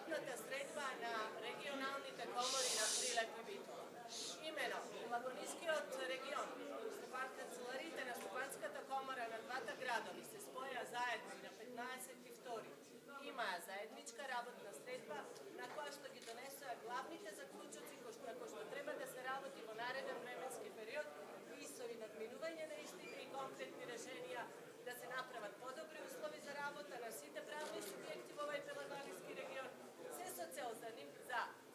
dodatната средба на регионалните комори на Прилеп и Битола. Имено, Пелагонискиот регион, канцелариите на Стопанската комора на двата градови се споја заедно и на 15.2. Имаа заедничка работна средба на која што ги донесоа главните заклучоци на кои што треба да се работи во нареден временски период и со надминување на истите и конкретни решенија да се направат подобри услови за работа на сите правни субјекти во овој Пелагониски регион, се со цел за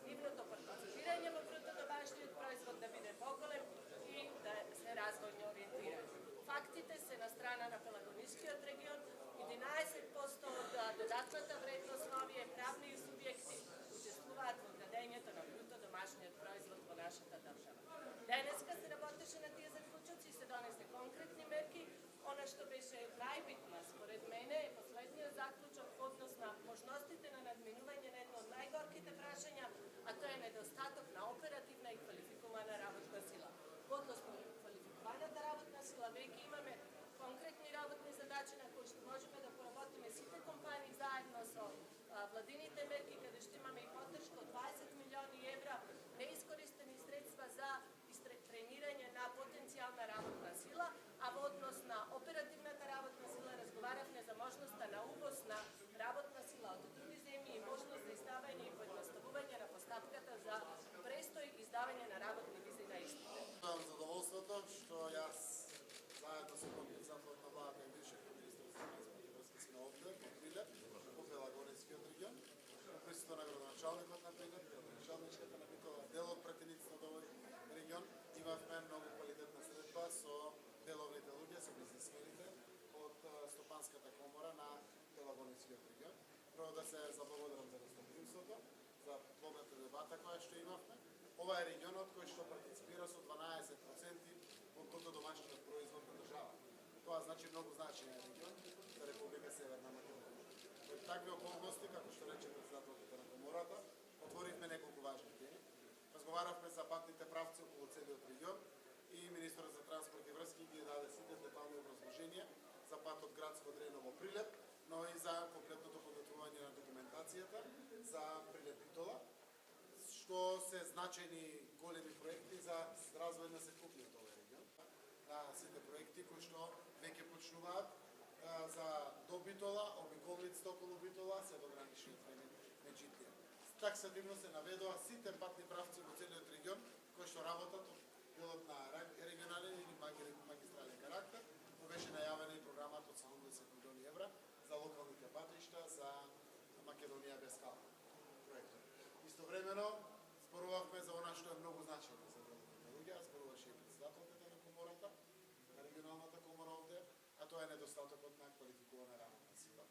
нивното партиципирање во брутодомашниот производ да биде поголем и да се развојно ориентиран. Фактите се на страна на Пелагонискиот регион, 11% од додатната вредност на овие правни субјекти учествуваат во градењето на брутодомашниот производ во нашата држава. Денеска се работеше на тие заклучоци и се донесе конкретни мерки. Она што беше најбитно според мене е последниот заклучок во однос на можностите на надминување на едно од најгорките прашања, а тоа е недостаток на оперативна и квалификувана работна сила. Во однос на квалификуваната работна сила веќе имаме конкретни работни задачи на кои што можеме да поработиме сите компании заедно со владините мерки, каде што имаме и поддршка од 20 милиони евра неискористени средства за тренирање на потенцијална работна сила, а во однос на оперативната работна сила разговаравме за можноста на увоз на работна сила од други земји и можност за издавање и поедноставување на постапката за престој и издавање на работни визи на истите. Имам задоволството што јас заедно со подпредседателот на владата и бившиот министер за транспорт и врски сме овде во Прилеп, во Пелагонискиот регион, во присуство на градоначалникот на Прилеп, градоначалничката на Битола, дел од пратениците од овој регион. Имавме многу квалитетна средба со деловните луѓе, со бизнисмените од Стопанската комора на Пелагонискиот регион. Прво да се заблагодарам за гостопримството, за плодната дебата која што имавме. Ова е регионот кој што партиципира со 12% во брутодомашниот производ на држава. Тоа значи многу значајен регион за Република Северна Македонија. Во такви околности, како што рече председателката на комората, отворивме неколку важни теми. Разговаравме за патните правци околу целиот регион и министерот за транспорт и врски ги даде сите детални образложенија за патот градско Дреново Прилеп, но и за комплетното подготвување на документацијата за Прилеп Битола, што се значајни големи проекти за развој на сепкупниот овој регион. На сите проекти кои што веќе почнуваат за до Битола, обиколниците околу Битола, се до граничниот меѓутоа. Таксативно се наведоа сите патни правци во целиот регион кои што работат од билот на регионален или магистрален карактер. Беше најавена и програмата од 70 милиони евра за локалните патишта за Македонија без кал проектот. Истовремено зборувавме за она што е многу значајно за деловите луѓе, зборуваше и председателката на комората, на регионалната комора овде, а тоа е недостатокот на квалификувана работна сила.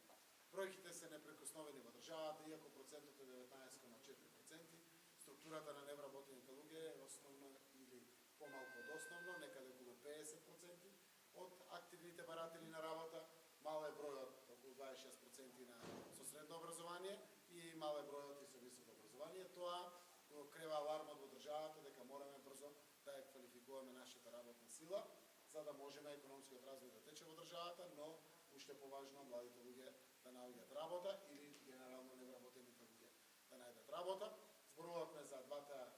Бројките се непрекосновени во државата, иако процентот е 19,4%, структурата на невработените луѓе е основно или помалку од основно, некаде околу 50% од активните баратели на работа, мал е бројот, околу 26% со средно образование и мал е бројот и со високо образование. Тоа го крева алармот во државата дека мораме брзо да ја квалификуваме нашата работна сила, за да можеме економскиот развој да тече во државата, но уште поважно младите луѓе да наоѓаат работа или генерално невработените луѓе да најдат работа. Зборувавме за двата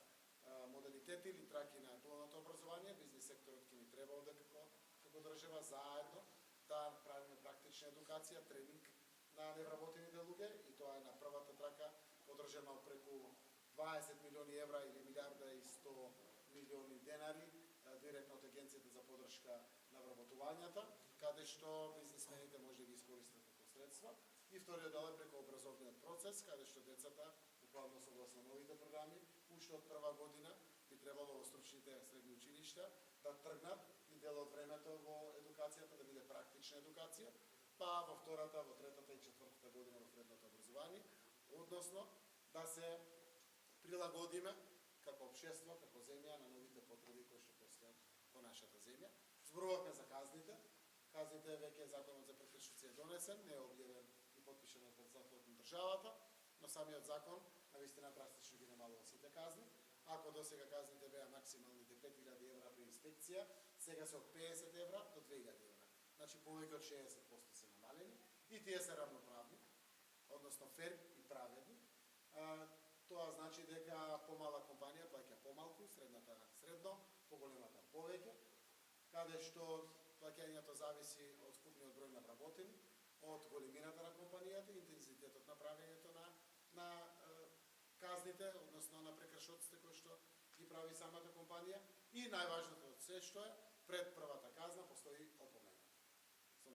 модалитети или траки на дуалното образование. Бизнис секторот ќе ни треба овде како држава заедно да правиме практична едукација, тренинг на невработените луѓе и тоа е на првата трака подржана од преку 20 милиони евра или милиарда и 100 милиони денари директно од Агенцијата за поддршка на вработувањата, каде што бизнисмените може да ги искористат како средства. И вториот дел е преку образовниот процес, каде што децата, буквално согласно новите програми, уште од прва година би требало во стручните средни училишта да тргнат и дел од времето во едукацијата да биде практична едукација, па во втората, во третата и четвртата година во средното образование, односно да се прилагодиме како општество, како земја на новите потреби кои што постојат во нашата земја. Зборувавме за казните. Казните веќе законот за прекршоци е донесен, не е објавен и потпишан од председателот на државата, но самиот закон навистина драстично ги намалува сите казни. Ако досега казните беа максималните 5000 евра при инспекција, сега се од 50 евра до 2000 евра. Значи повеќе од 60% се намалени и тие се равноправни, односно фер и праведни, Тоа значи дека помала компанија плаќа помалку, средната средно, поголемата повеќе, каде што плаќањето зависи од вкупниот број на вработени, од големината на компанијата, интензитетот на правењето на казните, односно на прекршоците кои што ги прави самата компанија и најважното од се што е, пред првата казна постои